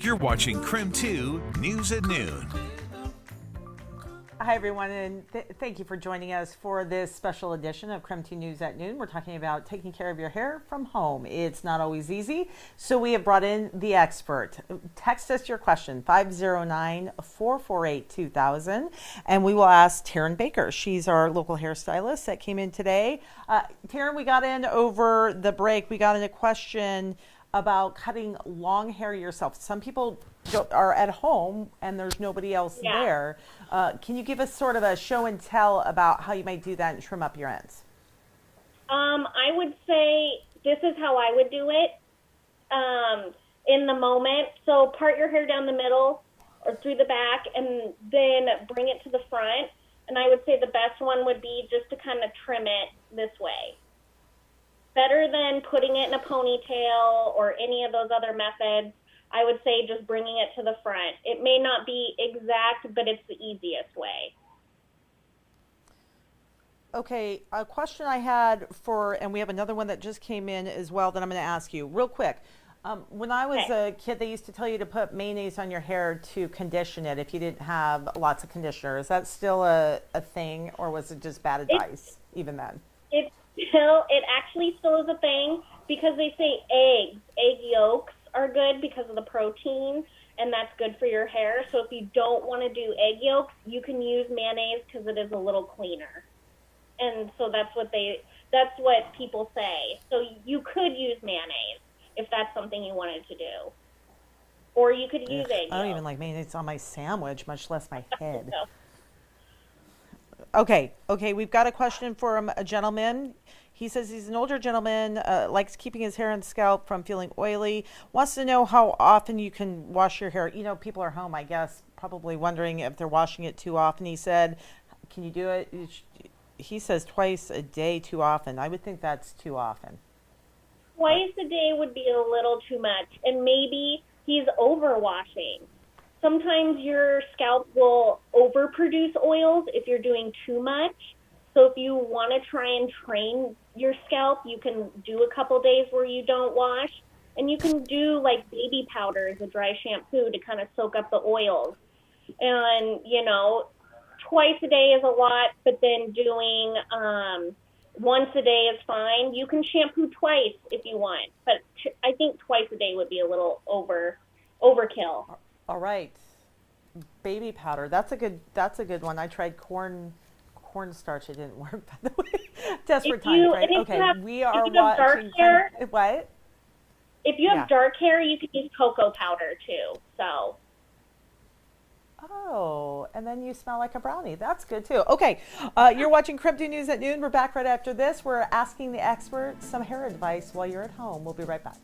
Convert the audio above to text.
You're watching KREM 2 News at Noon. Hi, everyone, and thank you for joining us for this special edition of KREM 2 News at Noon. We're talking about taking care of your hair from home. It's not always easy, so we have brought in the expert. Text us your question, 509-448-2000, and we will ask Taryn Baker. She's our local hairstylist that came in today. Taryn, we got in over the break. We got in a question about cutting long hair yourself. Some people are at home and there's nobody else there. Can you give us sort of a show and tell about how you might do that and trim up your ends? I would say this is how I would do it in the moment. So part your hair down the middle or through the back and then bring it to the front. And I would say the best one would be just to kind of trim it this way. Better than putting it in a ponytail or any of those other methods. I would say just bringing it to the front. It may not be exact, but it's the easiest way. Okay, a question I had and we have another one that just came in as well that I'm going to ask you real quick. When I was a kid, they used to tell you to put mayonnaise on your hair to condition it if you didn't have lots of conditioner. Is that still a thing, or was it just bad advice even then? It actually still is a thing because they say egg yolks are good because of the protein, and that's good for your hair. So if you don't want to do egg yolks, you can use mayonnaise because it is a little cleaner. And so that's what people say. So you could use mayonnaise if that's something you wanted to do. Or you could use egg yolks. I don't even like mayonnaise on my sandwich, much less my head. Okay, we've got a question from a gentleman. He says he's an older gentleman, likes keeping his hair and scalp from feeling oily, wants to know how often you can wash your hair. You know, people are home, I guess, probably wondering if they're washing it too often. He said, can you do it? He says twice a day too often. I would think that's too often. Twice a day would be a little too much, and maybe he's overwashing. Sometimes your scalp will overproduce oils if you're doing too much. So if you want to try and train your scalp, you can do a couple days where you don't wash. And you can do like baby powder as a dry shampoo to kind of soak up the oils. And, twice a day is a lot, but then doing once a day is fine. You can shampoo twice if you want. But I think twice a day would be a little overkill. All right. Baby powder. That's a good one. I tried cornstarch. It didn't work, by the way. Desperate times, right? Okay. We are watching. What? If you have dark hair, you can use cocoa powder too. So. Oh, and then you smell like a brownie. That's good too. Okay. You're watching KREM 2 News at Noon. We're back right after this. We're asking the experts some hair advice while you're at home. We'll be right back.